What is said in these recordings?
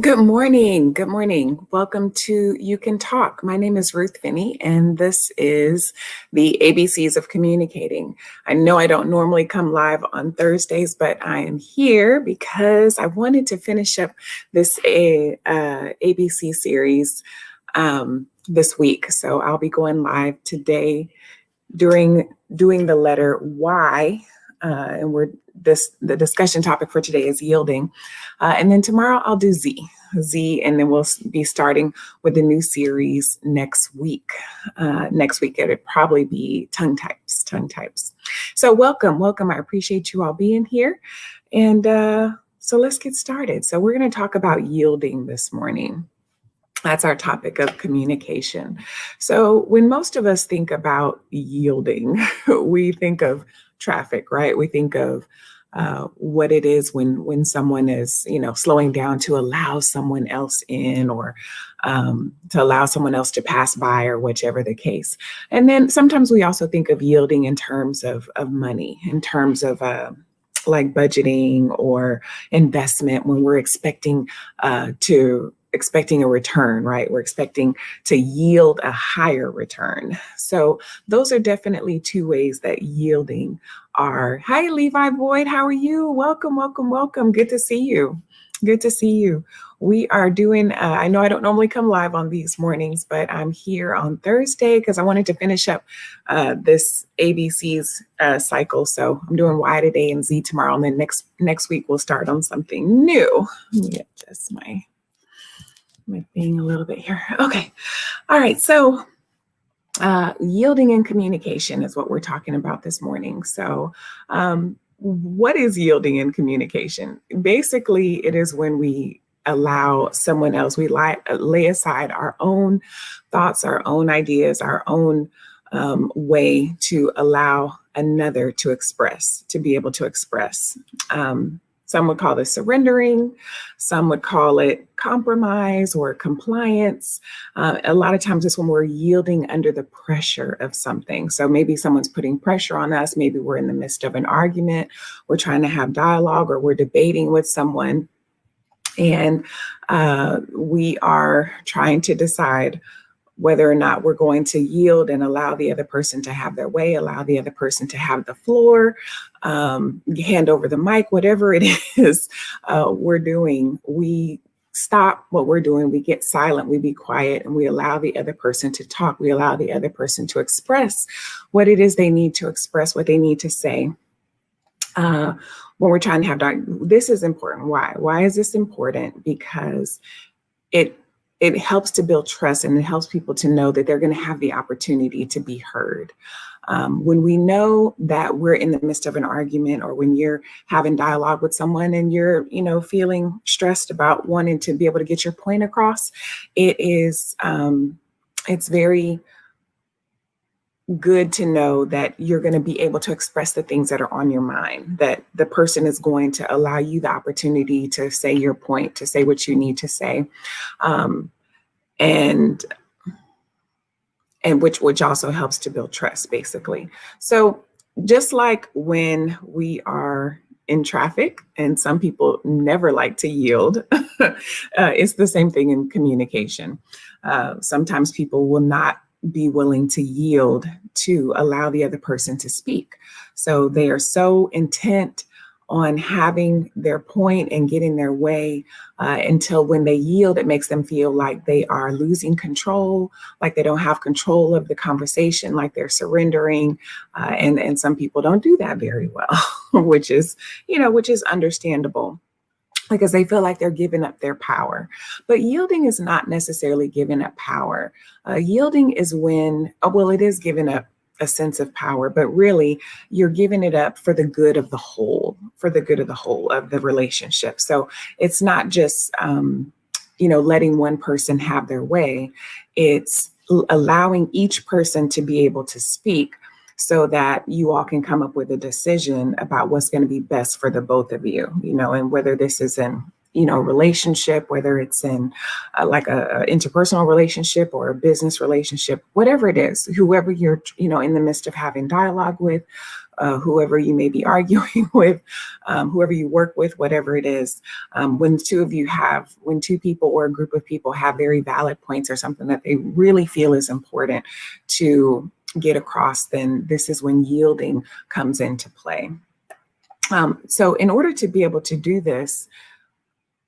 Good morning. Good morning. Welcome to You Can Talk. My name is Ruth Finney, and this is the ABCs of Communicating. I know I don't normally come live on Thursdays, but I am here because I wanted to finish up this ABC series this week. So I'll be going live today during doing the letter Y, and the discussion topic for today is yielding, and then tomorrow I'll do Z, and then we'll be starting with the new series next week. Next week it'll probably be tongue types. So welcome. I appreciate you all being here, and so let's get started. So we're going to talk about yielding this morning. That's our topic of communication. So when most of us think about yielding, we think of traffic, right? We think of what it is when someone is, slowing down to allow someone else in, or to allow someone else to pass by, or whichever the case. And then sometimes we also think of yielding in terms of money, in terms of like budgeting or investment, when we're expecting a return, right? We're expecting to yield a higher return. So those are definitely two ways that yielding are. Hi, Levi Boyd. How are you? Welcome. Good to see you. We are doing, I know I don't normally come live on these mornings, but I'm here on Thursday because I wanted to finish up this ABC's cycle. So I'm doing Y today and Z tomorrow. And then next week we'll start on something new. Let me adjust my thing a little bit here. Okay. All right. So yielding in communication is what we're talking about this morning. So what is yielding in communication? Basically, it is when we allow someone else, we lay aside our own thoughts, our own ideas, our own way to allow another to be able to express. Some would call this surrendering. Some would call it compromise or compliance. A lot of times it's when we're yielding under the pressure of something. So maybe someone's putting pressure on us. Maybe we're in the midst of an argument. We're trying to have dialogue, or we're debating with someone. And we are trying to decide whether or not we're going to yield and allow the other person to have their way, allow the other person to have the floor, hand over the mic, whatever it is we're doing. We stop what we're doing, we get silent, we be quiet, and we allow the other person to talk. We allow the other person to express what it is they need to express, what they need to say. When we're trying to have this is important. Why? Why is this important? Because it helps to build trust, and it helps people to know that they're going to have the opportunity to be heard. When we know that we're in the midst of an argument, or when you're having dialogue with someone and you're, feeling stressed about wanting to be able to get your point across, it's very good to know that you're going to be able to express the things that are on your mind, that the person is going to allow you the opportunity to say your point, to say what you need to say. And which also helps to build trust, basically. So just like when we are in traffic, and some people never like to yield, it's the same thing in communication. Sometimes people will not be willing to yield to allow the other person to speak. So they are so intent on having their point and getting their way until when they yield, it makes them feel like they are losing control, like they don't have control of the conversation, like they're surrendering. And some people don't do that very well, which is understandable, because they feel like they're giving up their power. But yielding is not necessarily giving up power. Yielding is when, it is giving up a sense of power, but really you're giving it up for the good of the whole, of the relationship. So it's not just, letting one person have their way. It's allowing each person to be able to speak, so that you all can come up with a decision about what's going to be best for the both of you, and whether this is in, relationship, whether it's in like a interpersonal relationship or a business relationship, whatever it is, whoever you're, in the midst of having dialogue with, whoever you may be arguing with, whoever you work with, whatever it is. When when two people or a group of people have very valid points or something that they really feel is important to get across, then this is when yielding comes into play. So in order to be able to do this,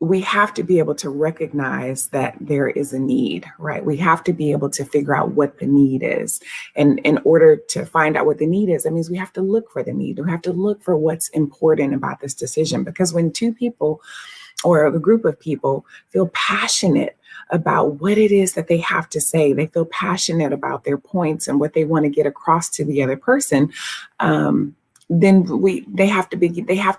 we have to be able to recognize that there is a need, right? We have to be able to figure out what the need is. And in order to find out what the need is, that means we have to look for the need. We have to look for what's important about this decision. Because when two people or a group of people feel passionate about what it is that they have to say, they feel passionate about their points and what they want to get across to the other person, then they have to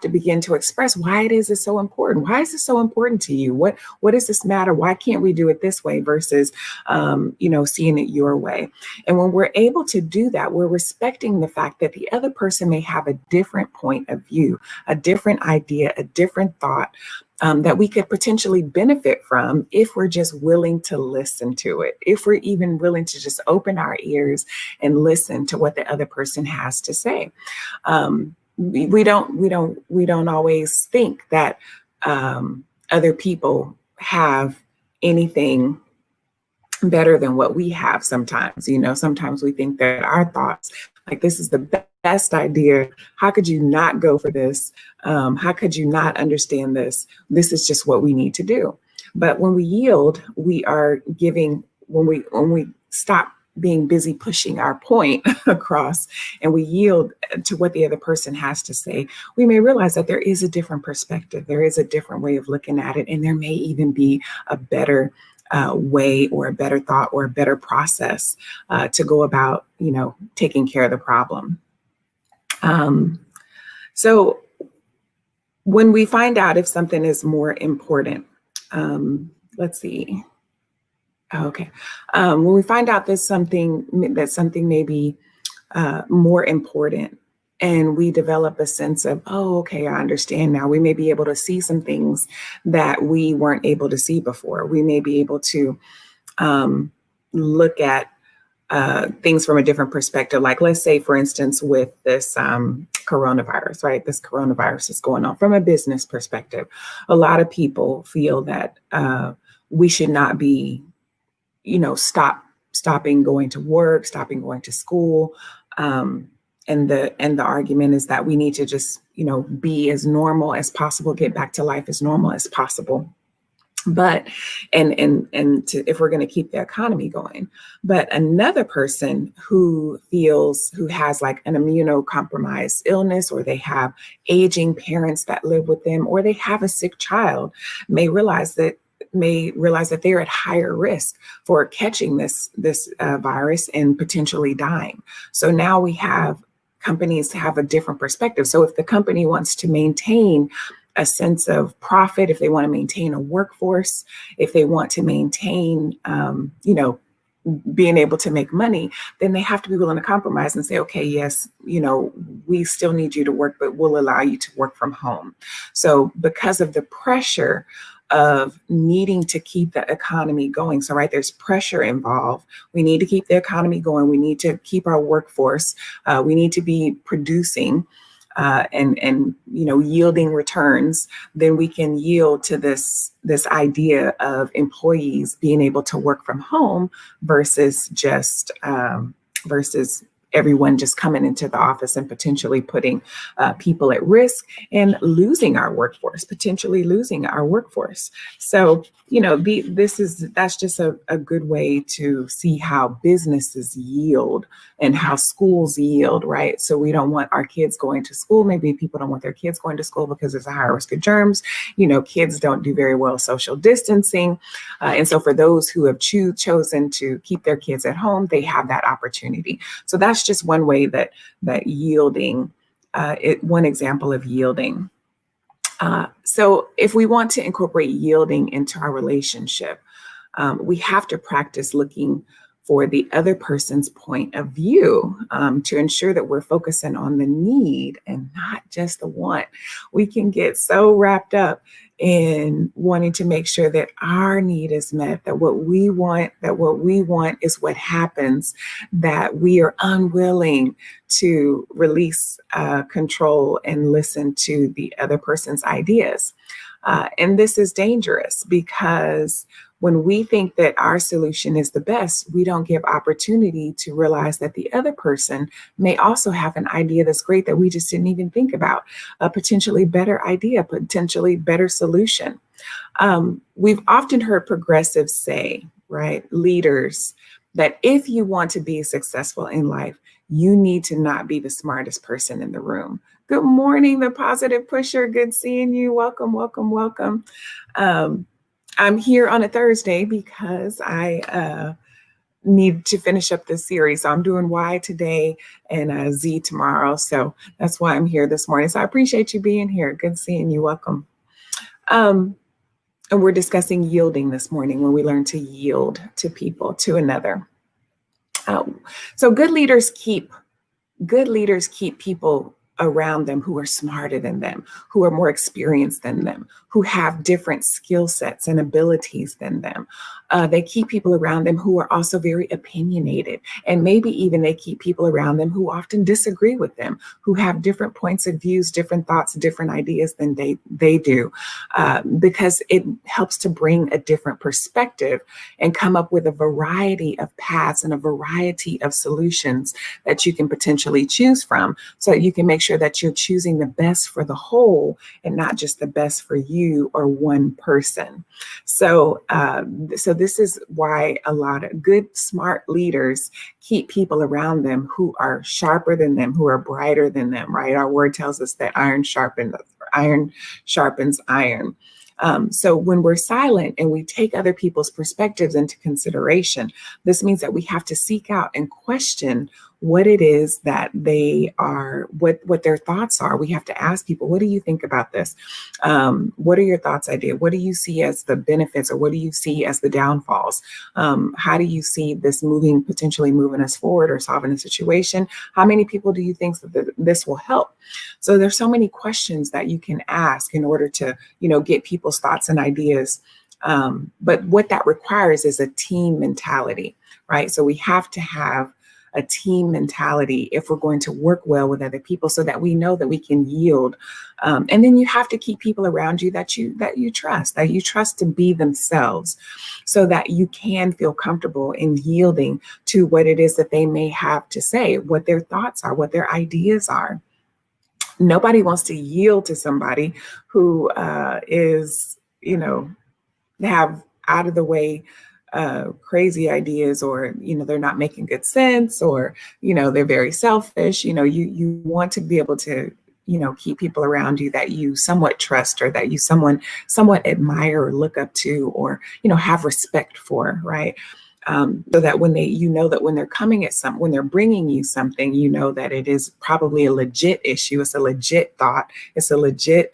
begin to express why it is so important. Why is this so important to you? What does this matter? Why can't we do it this way versus seeing it your way? And when we're able to do that, we're respecting the fact that the other person may have a different point of view, a different idea, a different thought, that we could potentially benefit from if we're just willing to listen to it, if we're even willing to just open our ears and listen to what the other person has to say. We don't always think that other people have anything better than what we have. Sometimes we think that our thoughts, like, this is the best idea. How could you not go for this? How could you not understand this? This is just what we need to do. But when we yield, we are giving, when we stop being busy pushing our point across and we yield to what the other person has to say, we may realize that there is a different perspective. There is a different way of looking at it. And there may even be a better way or a better thought or a better process to go about, taking care of the problem. So when we find out if something is more important, let's see. Okay. When we find out that something may be more important, and we develop a sense of, oh, okay, I understand now. We may be able to see some things that we weren't able to see before. We may be able to look at things from a different perspective. Like, let's say, for instance, with this coronavirus, right? This coronavirus is going on from a business perspective. A lot of people feel that we should not be, stopping going to work, stopping going to school. And the argument is that we need to just, be as normal as possible, get back to life as normal as possible. But if we're going to keep the economy going. But another person who has like an immunocompromised illness, or they have aging parents that live with them, or they have a sick child, may realize that they're at higher risk for catching this virus and potentially dying. So now companies have a different perspective. So if the company wants to maintain a sense of profit, if they want to maintain a workforce, if they want to maintain, being able to make money, then they have to be willing to compromise and say, okay, yes, we still need you to work, but we'll allow you to work from home. So because of the pressure of needing to keep the economy going. So, right, there's pressure involved. We need to keep the economy going. We need to keep our workforce. We need to be producing and yielding returns. Then we can yield to this idea of employees being able to work from home versus everyone just coming into the office and potentially putting people at risk and potentially losing our workforce. So, that's just a good way to see how businesses yield and how schools yield, right? So we don't want our kids going to school. Maybe people don't want their kids going to school because there's a higher risk of germs. Kids don't do very well social distancing. And so for those who have chosen to keep their kids at home, they have that opportunity. So that's just one way that yielding, one example of yielding. So if we want to incorporate yielding into our relationship, we have to practice looking for the other person's point of view to ensure that we're focusing on the need and not just the want. We can get so wrapped up in wanting to make sure that our need is met, that what we want is what happens, that we are unwilling to release control and listen to the other person's ideas. And this is dangerous because when we think that our solution is the best, we don't give opportunity to realize that the other person may also have an idea that's great that we just didn't even think about, a potentially better idea, potentially better solution. We've often heard progressives say, right, leaders, that if you want to be successful in life, you need to not be the smartest person in the room. Good morning, the positive pusher. Good seeing you. Welcome, welcome, welcome. I'm here on a Thursday because I need to finish up this series. So I'm doing Y today and Z tomorrow. So that's why I'm here this morning. So I appreciate you being here. Good seeing you. Welcome. And we're discussing yielding this morning, when we learn to yield to people, to another. So good leaders keep people around them who are smarter than them, who are more experienced than them, who have different skill sets and abilities than them. They keep people around them who are also very opinionated. And maybe even they keep people around them who often disagree with them, who have different points of views, different thoughts, different ideas than they do, because it helps to bring a different perspective and come up with a variety of paths and a variety of solutions that you can potentially choose from, so that you can make sure that you're choosing the best for the whole and not just the best for you or one person. So this is why a lot of good, smart leaders keep people around them who are sharper than them, who are brighter than them, right? Our word tells us that iron sharpens iron. So when we're silent and we take other people's perspectives into consideration, this means that we have to seek out and question what it is that they are, what their thoughts are. We have to ask people, what do you think about this? What are your thoughts, idea? What do you see as the benefits, or what do you see as the downfalls? How do you see this potentially moving us forward or solving a situation? How many people do you think that this will help? So there's so many questions that you can ask in order to, get people's thoughts and ideas. But what that requires is a team mentality, right? So we have to have a team mentality if we're going to work well with other people, so that we know that we can yield. And then you have to keep people around you that you trust to be themselves, so that you can feel comfortable in yielding to what it is that they may have to say, what their thoughts are, what their ideas are. Nobody wants to yield to somebody who is, have out of the way crazy ideas, or they're not making good sense, or they're very selfish. You want to be able to keep people around you that you somewhat trust, or that you somewhat admire or look up to, or have respect for, right? So that when they're coming at when they're bringing you something, that it is probably a legit issue, it's a legit thought, it's a legit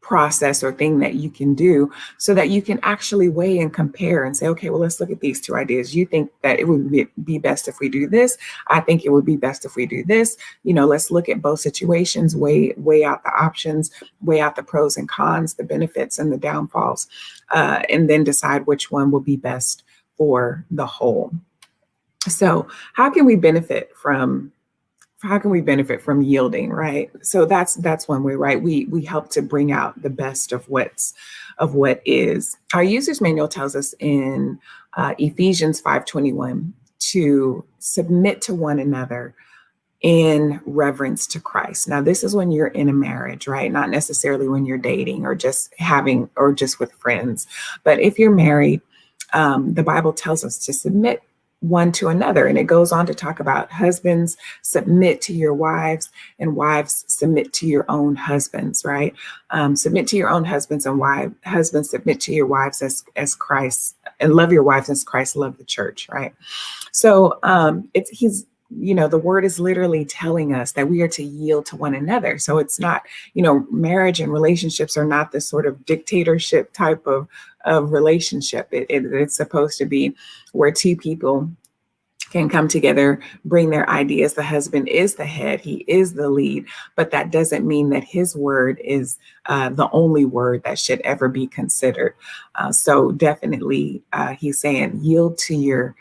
process or thing that you can do, so that you can actually weigh and compare and say, okay, well, let's look at these two ideas. You think that it would be best if we do this. I think it would be best if we do this. Let's look at both situations, weigh out the options, weigh out the pros and cons, the benefits and the downfalls, and then decide which one will be best for the whole. So how can we benefit from yielding, right? So that's one way, right? We help to bring out the best of what is. Our user's manual tells us in Ephesians 5:21 to submit to one another in reverence to Christ. Now, this is when you're in a marriage, right? Not necessarily when you're dating or just with friends. But if you're married, the Bible tells us to submit one to another. And it goes on to talk about husbands, submit to your wives, and wives, submit to your own husbands, right? Submit to your own husbands, and husbands, submit to your wives as Christ, and love your wives as Christ loved the church, right? So the word is literally telling us that we are to yield to one another. So it's not, marriage and relationships are not this sort of dictatorship type of relationship. It's supposed to be where two people can come together, bring their ideas. The husband is the head, he is the lead, but that doesn't mean that his word is the only word that should ever be considered. So definitely, he's saying yield to your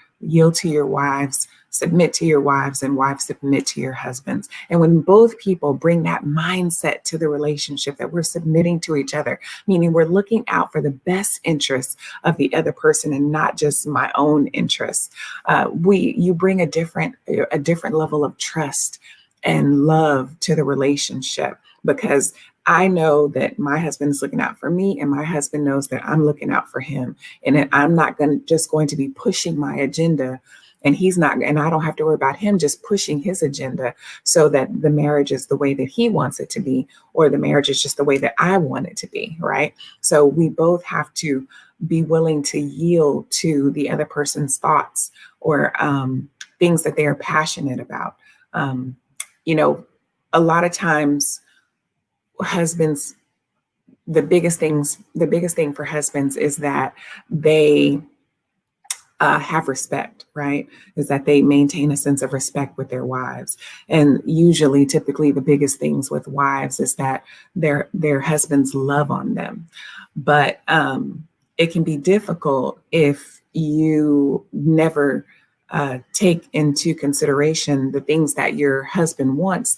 wives, submit to your wives, and wives submit to your husbands. And when both people bring that mindset to the relationship that we're submitting to each other, meaning we're looking out for the best interests of the other person and not just my own interests, you bring a different level of trust and love to the relationship, because I know that my husband is looking out for me, and my husband knows that I'm looking out for him, and that I'm not going to be pushing my agenda, and he's not, and I don't have to worry about him just pushing his agenda so that the marriage is the way that he wants it to be, or the marriage is just the way that I want it to be, right? So we both have to be willing to yield to the other person's thoughts or things that they are passionate about. A lot of times husbands, the biggest thing for husbands is that they have respect, right? Is that they maintain a sense of respect with their wives. And usually, typically, the biggest things with wives is that their husbands love on them. But it can be difficult if you never take into consideration the things that your husband wants.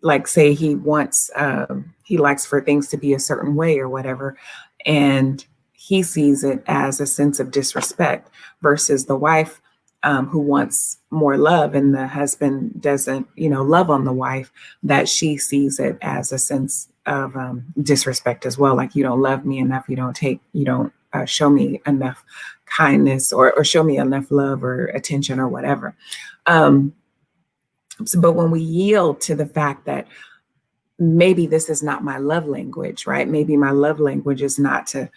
Like, say he likes for things to be a certain way or whatever, and he sees it as a sense of disrespect, versus the wife who wants more love, and the husband doesn't, love on the wife, that she sees it as a sense of disrespect as well. Like, you don't love me enough. You don't show me enough kindness or show me enough love or attention or whatever. But when we yield to the fact that maybe this is not my love language, right? Maybe my love language is not to,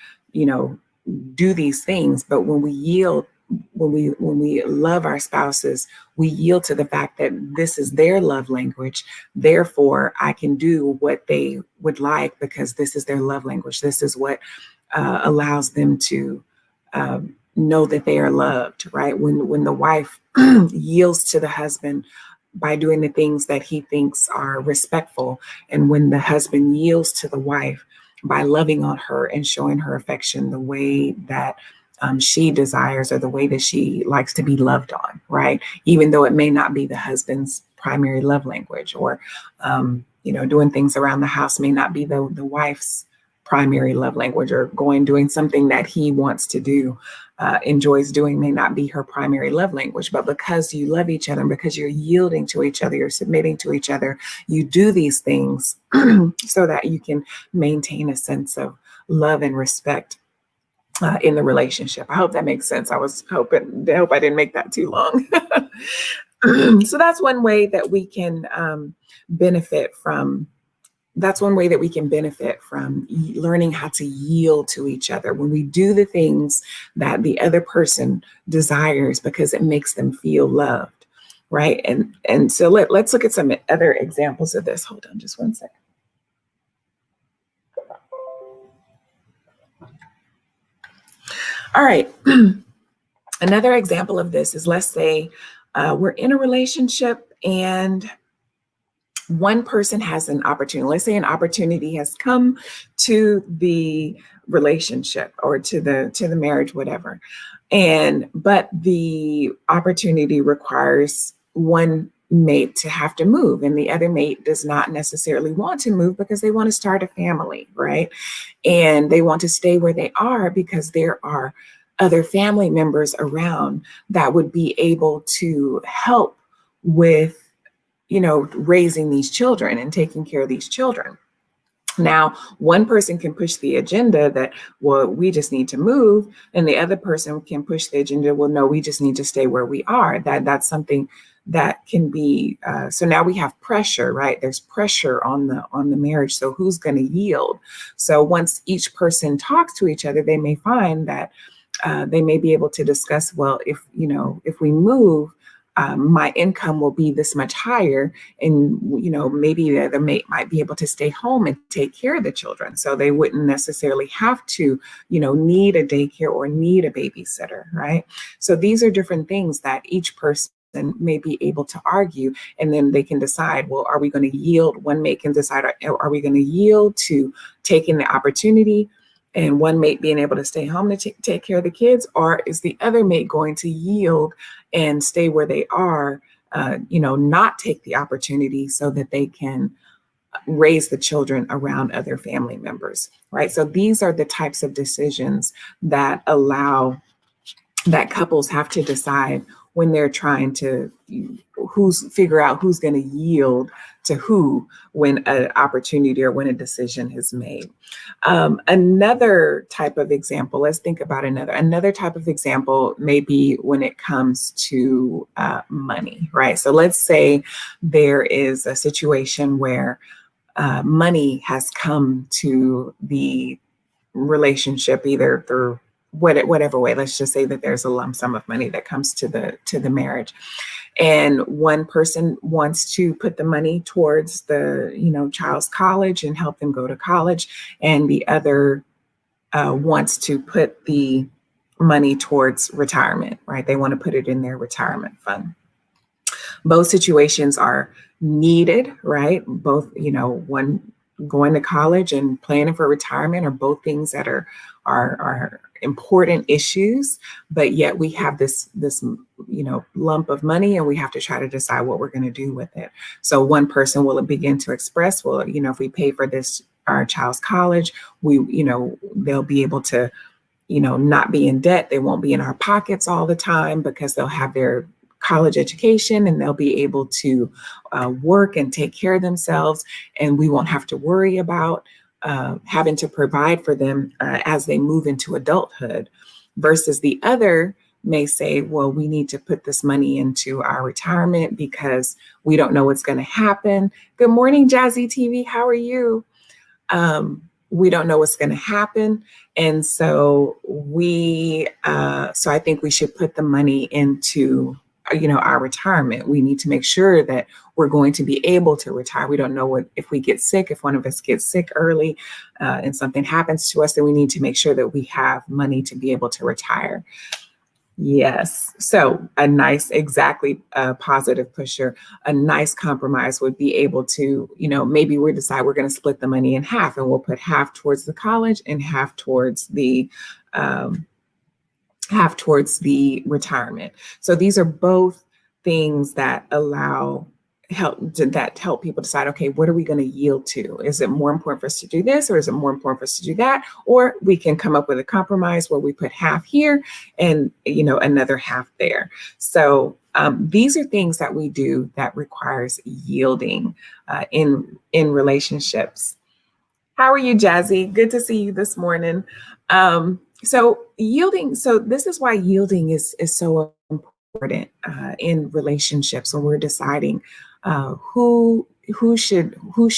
do these things. But when we yield, when we love our spouses, we yield to the fact that this is their love language. Therefore, I can do what they would like because this is their love language. This is what allows them to know that they are loved, right? When the wife yields to the husband by doing the things that he thinks are respectful, and when the husband yields to the wife by loving on her and showing her affection the way that she desires, or the way that she likes to be loved on, right? Even though it may not be the husband's primary love language, or, doing things around the house may not be the wife's primary love language, or doing something that he wants to do, enjoys doing, may not be her primary love language. But because you love each other, and because you're yielding to each other, you're submitting to each other, you do these things so that you can maintain a sense of love and respect in the relationship. I hope that makes sense. I hope I didn't make that too long. So that's one way that we can benefit from. That's one way that we can benefit from learning how to yield to each other when we do the things that the other person desires, because it makes them feel loved, right? And so let's look at some other examples of this. Hold on just one second. All right. Another example of this is, let's say we're in a relationship and one person has an opportunity. Let's say an opportunity has come to the relationship or to the marriage, whatever. But the opportunity requires one mate to have to move, and the other mate does not necessarily want to move because they want to start a family, right? And they want to stay where they are because there are other family members around that would be able to help with raising these children and taking care of these children. Now, one person can push the agenda that, well, we just need to move, and the other person can push the agenda, well, no, we just need to stay where we are. That's something that can be. So now we have pressure, right? There's pressure on the marriage. So who's going to yield? So once each person talks to each other, they may find that they may be able to discuss, well, if we move, my income will be this much higher, and maybe the other mate might be able to stay home and take care of the children, so they wouldn't necessarily have to need a daycare or need a babysitter, right? So these are different things that each person may be able to argue, and then they can decide, well, are we going to yield? One mate can decide, are we going to yield to taking the opportunity and one mate being able to stay home to take care of the kids, or is the other mate going to yield and stay where they are, not take the opportunity so that they can raise the children around other family members, right? So these are the types of decisions that couples have to decide when they're trying to figure out who's going to yield to who when an opportunity or when a decision is made. Another type of example, let's think about another type of example, maybe when it comes to money, right? So let's say there is a situation where money has come to the relationship, either through whatever way. Let's just say that there's a lump sum of money that comes to the marriage, and one person wants to put the money towards the child's college and help them go to college, and the other wants to put the money towards retirement, right? They want to put it in their retirement fund. Both situations are needed, right? Both, one going to college and planning for retirement are both things that are important issues, but yet we have this lump of money, and we have to try to decide what we're going to do with it. So one person will begin to express, well, if we pay for our child's college, they'll be able to not be in debt. They won't be in our pockets all the time because they'll have their college education and they'll be able to work and take care of themselves, and we won't have to worry about having to provide for them as they move into adulthood. Versus the other may say, well, we need to put this money into our retirement because we don't know what's going to happen. Good morning, Jazzy TV. How are you? We don't know what's going to happen. And so so I think we should put the money into our retirement. We need to make sure that we're going to be able to retire. We don't know if we get sick, if one of us gets sick early and something happens to us, then we need to make sure that we have money to be able to retire. Yes. So a nice, positive pusher, a nice compromise would be able to, maybe we decide we're going to split the money in half, and we'll put half towards the college and half towards the retirement. So these are both things that help people decide, okay, what are we going to yield to? Is it more important for us to do this, or is it more important for us to do that? Or we can come up with a compromise where we put half here and another half there. So these are things that we do that requires yielding in relationships. How are you, Jazzy? Good to see you this morning. So yielding. So this is why yielding is so important in relationships when we're deciding who should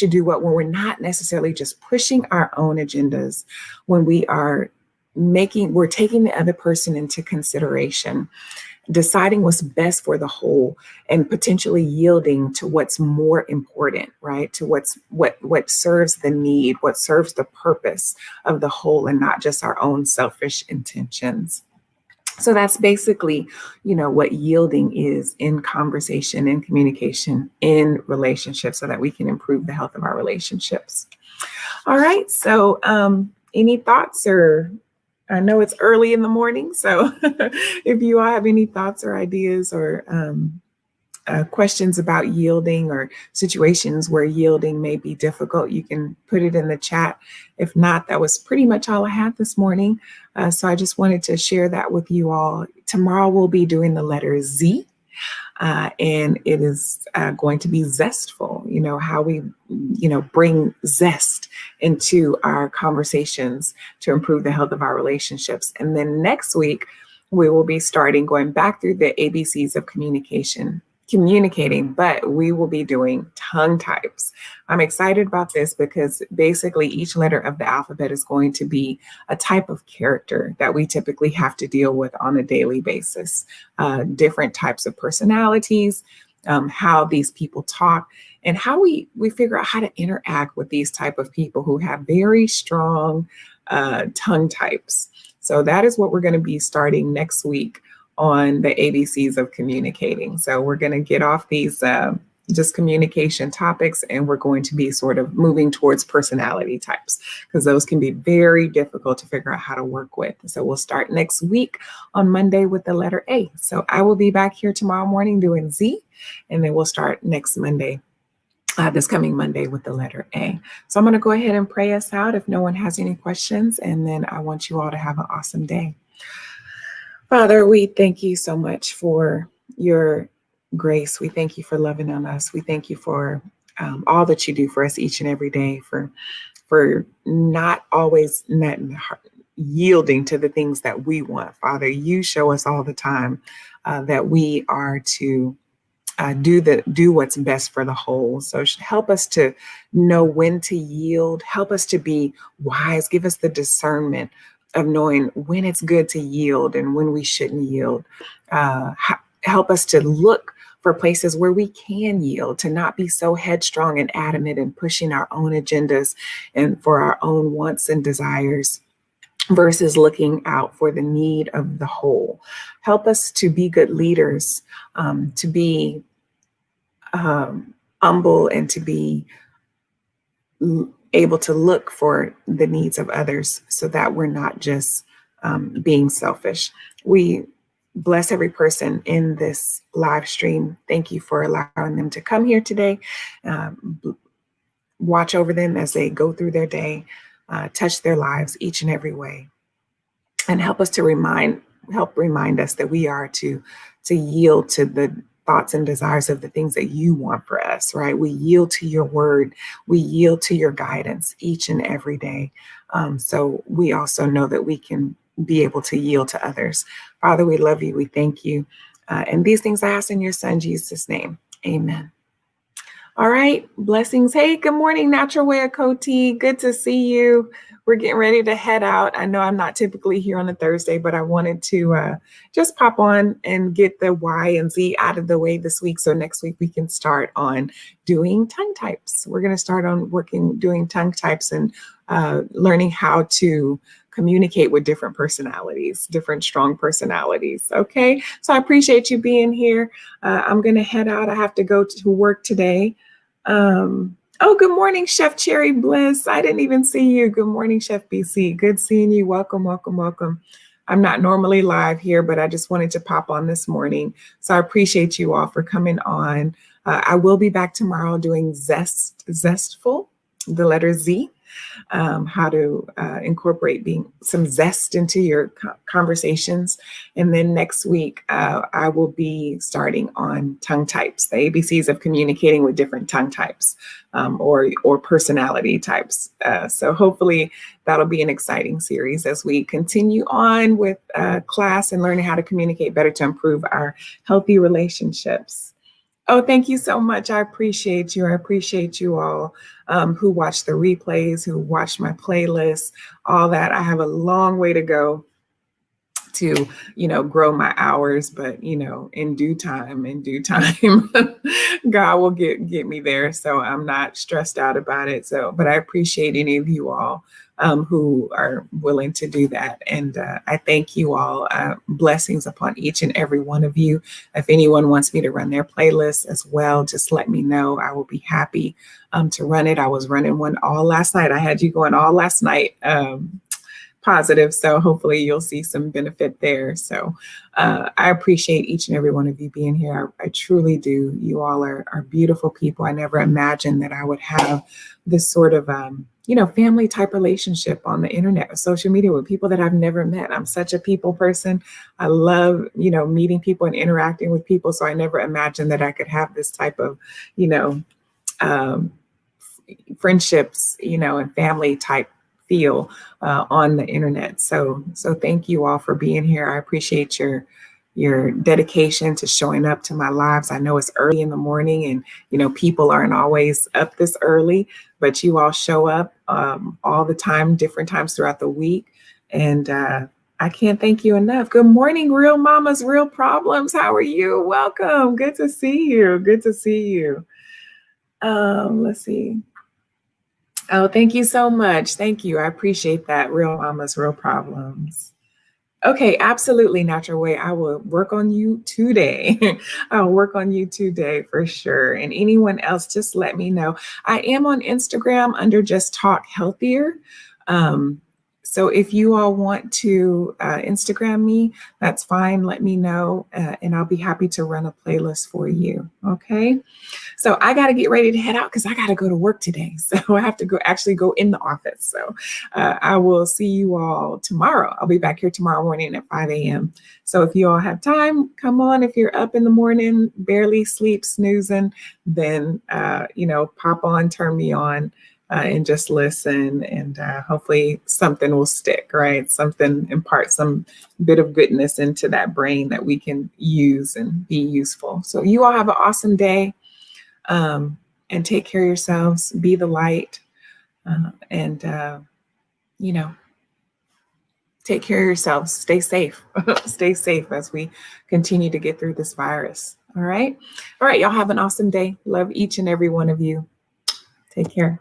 do what, when we're not necessarily just pushing our own agendas, when we're taking the other person into consideration, deciding what's best for the whole, and potentially yielding to what's more important, right? To what serves the need, what serves the purpose of the whole, and not just our own selfish intentions. So that's basically, what yielding is in conversation, in communication, in relationships, so that we can improve the health of our relationships. All right. So any thoughts, or I know it's early in the morning, so if you all have any thoughts or ideas or questions about yielding, or situations where yielding may be difficult, you can put it in the chat. If not, that was pretty much all I had this morning. So I just wanted to share that with you all. Tomorrow we'll be doing the letter Z. And it is going to be zestful, how we, bring zest into our conversations to improve the health of our relationships. And then next week, we will be going back through the ABCs of communication. communicating, but we will be doing tongue types. I'm excited about this because basically each letter of the alphabet is going to be a type of character that we typically have to deal with on a daily basis. Different types of personalities, how these people talk, and how we figure out how to interact with these type of people who have very strong tongue types. So that is what we're going to be starting next week on the ABCs of communicating. So we're going to get off these just communication topics, and we're going to be sort of moving towards personality types, because those can be very difficult to figure out how to work with. So we'll start next week on Monday with the letter A. So I will be back here tomorrow morning doing Z, and then we'll start next Monday, this coming Monday, with the letter A. So I'm going to go ahead and pray us out if no one has any questions, and then I want you all to have an awesome day. Father, we thank you so much for your grace. We thank you for loving on us. We thank you for all that you do for us each and every day, for not always not yielding to the things that we want. Father, you show us all the time that we are to do what's best for the whole. So help us to know when to yield. Help us to be wise. Give us the discernment of knowing when it's good to yield and when we shouldn't yield. Help us to look for places where we can yield, to not be so headstrong and adamant and pushing our own agendas and for our own wants and desires, versus looking out for the need of the whole. Help us to be good leaders, to be humble, and to be able to look for the needs of others, so that we're not just being selfish. We bless every person in this live stream. Thank you for allowing them to come here today. Watch over them as they go through their day, touch their lives each and every way, and help us to help remind us that we are to yield to the thoughts and desires of the things that you want for us, right? We yield to your word. We yield to your guidance each and every day. So we also know that we can be able to yield to others. Father, we love you. We thank you. And these things I ask in your son, Jesus' name. Amen. All right. Blessings. Hey, good morning, Natural Way of Coty. Good to see you. We're getting ready to head out. I know I'm not typically here on a Thursday, but I wanted to just pop on and get the Y and Z out of the way this week. So next week we can start on doing tongue types. We're going to start on doing tongue types and learning how to communicate with different personalities, different strong personalities. Okay. So I appreciate you being here. I'm going to head out. I have to go to work today. Oh, good morning, Chef Cherry Bliss. I didn't even see you. Good morning, Chef BC. Good seeing you. Welcome, welcome, welcome. I'm not normally live here, but I just wanted to pop on this morning. So I appreciate you all for coming on. I will be back tomorrow doing Zestful, the letter Z. How to incorporate some zest into your conversations. And then next week, I will be starting on tongue types, the ABCs of communicating with different tongue types or personality types. So hopefully that'll be an exciting series as we continue on with class and learning how to communicate better to improve our healthy relationships. Oh, thank you so much. I appreciate you. I appreciate you all who watch the replays, who watch my playlist, all that. I have a long way to go to, grow my hours, but, in due time, God will get me there. So I'm not stressed out about it. But I appreciate any of you all who are willing to do that. And I thank you all. Blessings upon each and every one of you. If anyone wants me to run their playlist as well, just let me know. I will be happy to run it. I was running one all last night. I had you going all last night. Positive. So hopefully you'll see some benefit there. So I appreciate each and every one of you being here. I truly do. You all are beautiful people. I never imagined that I would have this sort of, family type relationship on the internet or social media with people that I've never met. I'm such a people person. I love, meeting people and interacting with people. So I never imagined that I could have this type of, friendships, and family type feel on the internet. So thank you all for being here. I appreciate your your dedication to showing up to my lives. I know it's early in the morning and, people aren't always up this early, but you all show up all the time, different times throughout the week. And I can't thank you enough. Good morning, Real Mamas, Real Problems. How are you? Welcome. Good to see you. Good to see you. Let's see. Oh, thank you so much. Thank you. I appreciate that. Real Mamas, Real Problems. Okay, absolutely, Natural Way. I will work on you today. I'll work on you today for sure. And anyone else, just let me know. I am on Instagram under Just Talk Healthier. Um, so if you all want to Instagram me, that's fine. Let me know, and I'll be happy to run a playlist for you. Okay. So I got to get ready to head out because I got to go to work today. So I have to go in the office. So I will see you all tomorrow. I'll be back here tomorrow morning at 5 a.m. So if you all have time, come on. If you're up in the morning, barely sleep, snoozing, then, pop on, turn me on. And just listen, and hopefully something will stick, right? Something impart some bit of goodness into that brain that we can use and be useful. So you all have an awesome day. And take care of yourselves, be the light, and take care of yourselves. Stay safe. Stay safe as we continue to get through this virus. All right. Y'all have an awesome day. Love each and every one of you. Take care.